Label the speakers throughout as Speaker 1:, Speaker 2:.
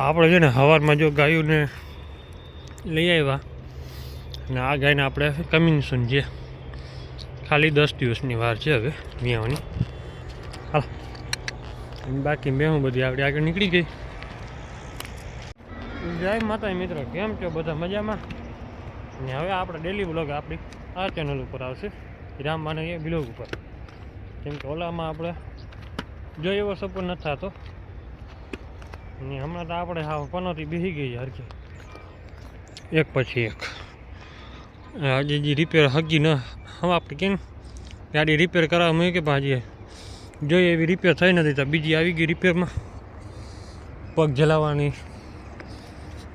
Speaker 1: આપણે છે ને સવારમાં જો ગાયોને લઈ આવ્યા અને આ ગાયને આપણે કમ્યુનિશન છે ખાલી 10 દિવસની વાર છે હવે વિયાવાની. હાલ બાકી મેં હું બધી આપણે આગળ નીકળી ગઈ. જય માતા મિત્રો, કેમ છો બધા મજામાં? ને હવે આપણે ડેલી વ્લોગ આપણી આ ચેનલ ઉપર આવશે રામબાને એ બ્લોગ ઉપર, કેમ કે ઓલામાં આપણે જો એવો સપોર્ટ નથી થતો ને હમણાં તો આપણે હા પનોતી બેસી ગઈ હરખી એક પછી એક. આજે જે રિપેર હગી ન હવે આપણે કેમ ગાડી રિપેર કરાવવા મૂકી કે ભાજી જોઈએ એવી રિપેર થઈ નથી તો બીજી આવી ગઈ રિપેરમાં. પગ જલાવવાની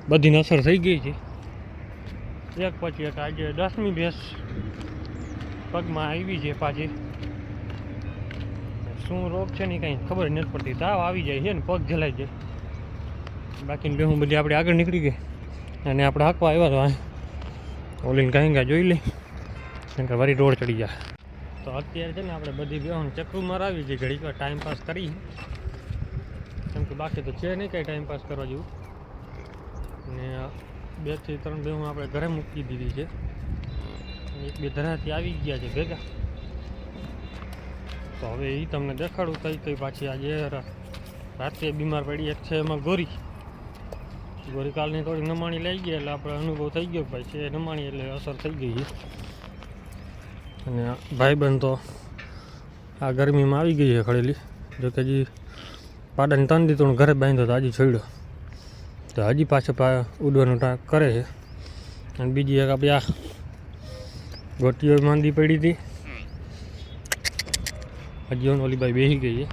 Speaker 1: બધી અસર થઈ ગઈ છે એક પછી એક. આજે 10મી ભેંસ પગમાં આવી છે પાછી. શું રોગ છે ને કંઈ ખબર નથી પડતી, તાવ આવી જાય છે ને પગ જલાઈ જાય. બાકીની બેહું બધી આપણે આગળ નીકળી ગઈ અને આપણે હાંકવા આવ્યા તો ઓલીને કાંઈ જોઈ લઈ કેમ કે વળી રોડ ચડી જાય. તો અત્યારે છે ને આપણે બધી બેહું ચક્રું મરાવી છે, ઘડીક વાર ટાઈમ પાસ કરી, કેમ કે બાકી તો છે નહીં કાંઈ ટાઈમ પાસ કરવા જેવું. ને 2 થી 3 બેહું આપણે ઘરે મૂકી દીધી છે, 1-2 ધરાથી આવી ગયા છે ભેગા. તો હવે એ તમને દેખાડું કઈ કઈ પાછી. આજે રાત્રે બીમાર પડી એક છે એમાં ગોરી કાલની થોડી નમાણી લઈ ગઈ એટલે આપણે અનુભવ થઈ ગયો ભાઈ છે નમાણી એટલે અસર થઈ ગઈ છે. અને ભાઈબંધ તો આ ગરમીમાં આવી ગઈ છે ખડેલી, જોકે હજી પાડાને 3 દી તો ઘરે બાંધ્યો તો હજી છોડ્યો તો હજી પાછો ઉડવાનું કરે છે. અને બીજી એક આપણે આ ગોટીઓ માંદી પડી હતી, હજી ઓલી બાઈ બેસી ગઈ છે.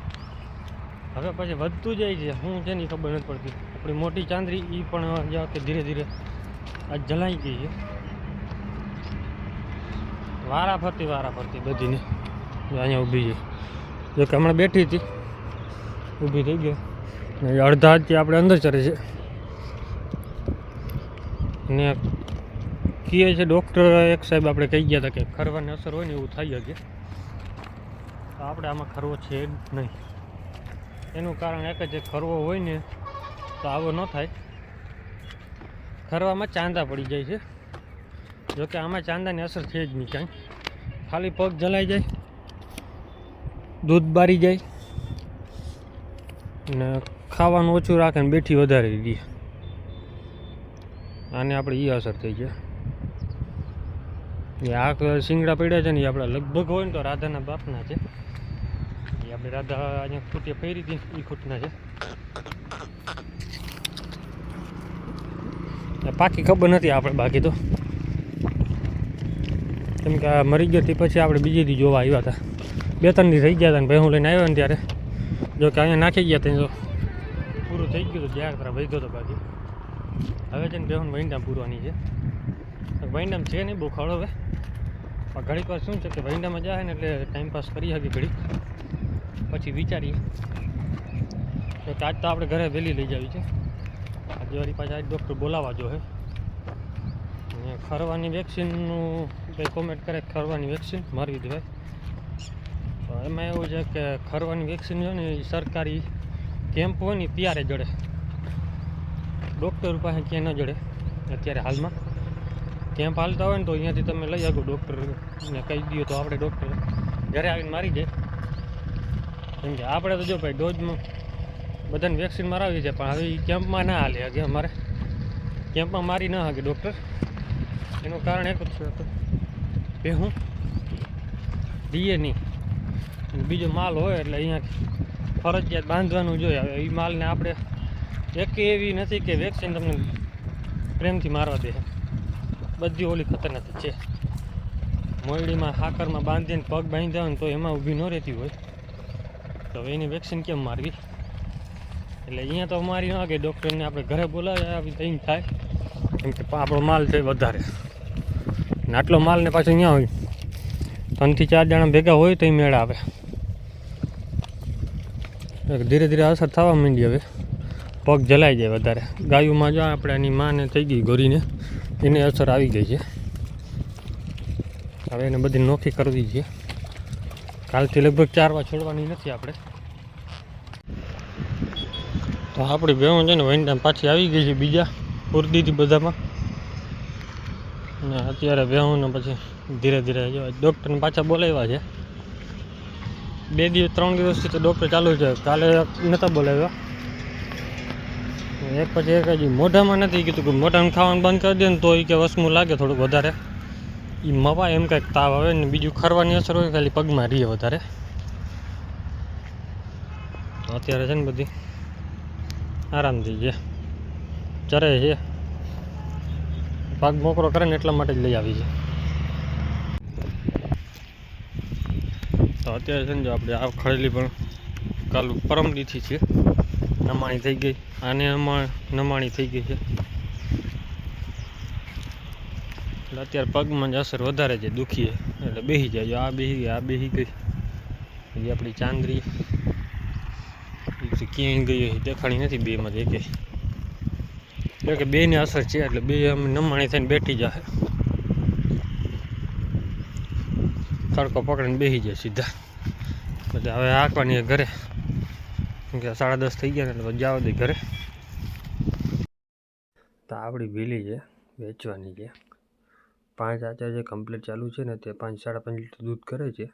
Speaker 1: હવે પછી વધતું જાય છે શું છે ને ખબર નથી પડતી. આપણી મોટી ચાંદરી એ પણ કે ધીરે ધીરે આ જલાઈ ગઈ છે. વારા ફરતી બધીને અહીંયા ઊભી છે, જો કે હમણાં બેઠી હતી ઊભી થઈ ગઈ ને અડધા જ આપણે અંદર ચરે છે. ને કહે છે ડૉક્ટર એક સાહેબ આપણે કહી ગયા હતા કે ખરવાની અસર હોય ને એવું થઈ શકે, તો આપણે આમાં ખરવો છે જ નહીં. એનું કારણ એક જ ખરવો હોય ને તો આવો ન થાય. ખરવામાં ચાંદા પડી જાય છે, જોકે આમાં ચાંદાની અસર છે જ નહીં કાંઈ. ખાલી પગ જલાઈ જાય, દૂધ બારી જાય ને ખાવાનું ઓછું રાખે ને બેઠી વધારે દે. આને આપણે એ અસર થઈ છે. એ આ શિંગડા પડ્યા છે ને એ આપણા લગભગ હોય ને તો રાધાના બાપના છે. એ આપણે રાધા અહીંયા ખૂટી ફેરી હતી એ ખૂટના છે. પાકી ખબર નથી આપણે, બાકી તો કેમ કે આ મરી ગયો પછી આપણે બીજી દી જોવા આવ્યા હતા. 2-3 દી થઈ ગયા હતા ને ભાઈ હું લઈને આવ્યો ને ત્યારે જો કે અહીંયા નાખી ગયા ત્યાં તો પૂરું થઈ ગયું હતું, જ્યાં તરફ વહી ગયો હતો. બાકી હવે છે ને બેહું વૈંડામ પૂરવાની છે. વૈંડામ છે નહીં બહુ ખડો હવે, પણ ઘડીક વાર શું છે કે વૈંડામાં જાય ને એટલે ટાઈમપાસ કરી શકીએ ઘડીક, પછી વિચારીએ. તો આજ તો આપણે ઘરે વહેલી લઈ જાવી છે. આજે વળી પાછા આજ ડૉક્ટર બોલાવવા જો હે. ખરવાની વેક્સિનનું કંઈ કોમેન્ટ કરે ખરવાની વેક્સિન મારવી દેવાય. તો એમાં એવું છે કે ખરવાની વેક્સિન છે ને એ સરકારી કેમ્પ હોય ને ત્યારે જડે, ડૉક્ટર પાસે ક્યાંય ન જડે. અત્યારે હાલમાં કેમ્પ હાલતા હોય ને તો અહીંયાથી તમે લઈ આવો, ડૉક્ટરને કહી દો તો આપણે ડૉક્ટર ઘરે આવીને મારી જાય. કેમ કે આપણે તો જો ભાઈ ડોઝમાં બધાને વેક્સિન મરાવી છે, પણ હવે એ કેમ્પમાં ના હાલે કે અમારે કેમ્પમાં મારી ના શકે ડૉક્ટર. એનું કારણ એક જ છે કે હું દઈએ નહીં, બીજો માલ હોય એટલે અહીંયા ફરજિયાત બાંધવાનું જોઈએ. હવે એ માલને આપણે એક એવી નથી કે વેક્સિન તમને પ્રેમથી મારવા દે, બધી ઓલી ખતરનાક છે. મોયડીમાં હાકરમાં બાંધીને પગ બાંધ્યા હોય ને તો એમાં ઊભી ન રહેતી હોય, તો એની વેક્સિન કેમ મારવી? એટલે અહીંયા તો મારી ન કે ડૉક્ટરને આપણે ઘરે બોલાવ્યા આવી કંઈ થાય, કેમ કે આપણો માલ છે વધારે ને આટલો માલ ને પાછો અહીંયા હોય 3 થી 4 જણા ભેગા હોય તો એ મેળ આવે. ધીરે ધીરે અસર થવા માંડી, હવે પગ જલાઈ જાય વધારે. ગાયોમાં જો આપણે એની માને થઈ ગઈ ગોરીને, એને અસર આવી ગઈ છે. હવે એને બધી નોખી કરવી છે. કાલથી લગભગ 4 વાર છોડવાની નથી આપણે. તો આપણી ભેહું છે ને વૈંડા પાછી આવી ગઈ છે બીજા પૂરી દીધી બધામાં. ને અત્યારે ભેહુંને પછી ધીરે ધીરે જો ડૉક્ટરને પાછા બોલાવ્યા છે. 3 દિવસથી તો ડૉક્ટર ચાલુ છે. કાલે નહોતા બોલાવ્યા. એક પછી એક હજી મોઢામાં નથી કીધું કે મોઢામાં ખાવાનું બંધ કરી દે ને તો એ કે વસમું લાગે થોડુંક વધારે. એ મવા એમ કંઈક તાવ આવે ને બીજું ખરવાની અસર હોય ખાલી પગમાં રહીએ વધારે. તો અત્યારે છે ને બધી આરામથી છે, ચરે છે. પગ મોકરો કરે ને એટલા માટે જ લઈ આવી છે. તો અત્યારે છે ને જો આપણે આ ખડેલી પણ કાલ પરમદીથી છે, નમાણી થઈ ગઈ. આને નમાણી થઈ ગઈ છે એટલે અત્યારે પગમાં જ અસર વધારે છે, દુખીએ એટલે બેસી જાય. જો આ બેસી ગઈ, આ બેસી ગઈ. એ આપણી ચાંદરી ક્યાંય ગઈ હોય દેખાણી નથી બેમાં એકે. એટલે કે બેની અસર છે એટલે બે અમે નમાણી થઈને બેઠી જાય. ખડકો પકડીને બેસી જાય સીધા. એટલે હવે આંકવાની ઘરે, કે 10:30 થઈ ગયા ને એટલે જવા દે ઘરે. તો આપણી ભીલી છે વેચવાની છે. 5 આચાર જે કમ્પ્લીટ ચાલુ છે ને તે 5-5.5 લીટર દૂધ કરે છે.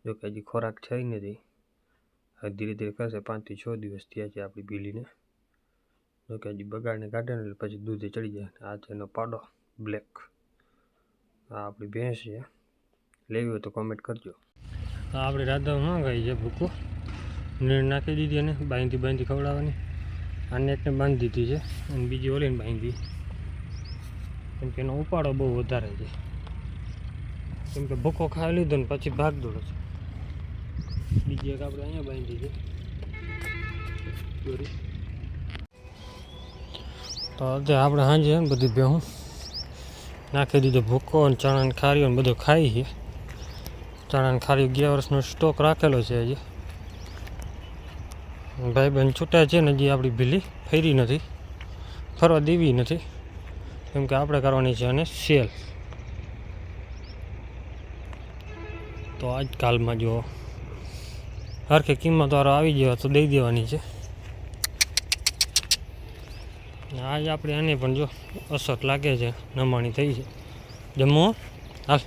Speaker 1: જો કે હજી ખોરાક છે નથી, હવે ધીરે ધીરે કરશે. 5 થી 6 દિવસ થયા છે આપણી ભીલીને. જો કે હજી બગાડને કાઢે ને એટલે પછી દૂધે ચડી જાય. આ છે એનો પાડો બ્લેક. આ આપણી ભેંસ છે. લેવી હોય તો કોમેન્ટ કરજો. તો આપણી રાધા શું ખાઈ છે ભૂકો નીર નાખી દીધી અને બાંધી ખવડાવવાની. આને એકને બાંધી દીધી છે અને બીજી ઓલીને બાંધી, કેમ કે એનો ઉપાડો બહુ વધારે છે. કેમ કે ભૂકો ખાઈ લીધો ને પછી ભાગ દોડે છે. બીજી એક આપણે અહીંયા બાંધી છે દોરી. તો અત્યારે આપણે સાંજે ને બધી ભેહું નાખી દીધો ભૂકો અને ચણાની ખારીઓ ને બધું ખાઈ છે. ચણાની ખારી 11 વર્ષનો સ્ટોક રાખેલો છે હજી. ભાઈ બહેન છૂટા છે ને હજી આપણી ભીલી ફરી નથી, ફરવા દેવી નથી, કેમ કે આપણે કરવાની છે અને સેલ. તો આજકાલમાં જો હરખી કિંમતવાળો આવી જાય તો દઈ દેવાની છે. આજ આપણે આને પણ જો અસર લાગે છે, નમાણી થઈ છે. જમવો હાલ,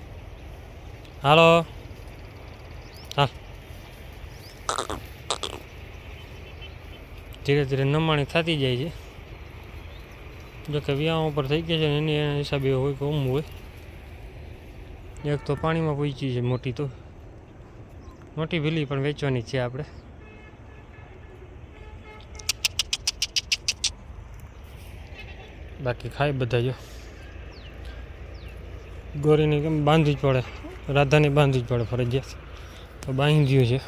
Speaker 1: હાલો હાલ. ધીરે ધીરે નમાણી થતી જાય છે. જો કે વ્યાવ ઉપર થઈ ગયા છે ને એના હિસાબે હોય કે ઓમ હોય. એક તો પાણીમાં પૂછી છે મોટી, તો મોટી ભીલી પણ વેચવાની છે આપણે. બાકી ખાય બધા. જો ગોરીને કેમ બાંધવી જ પડે, રાધાને બાંધવી જ પડે ફરજિયાત, તો બાંધી છે.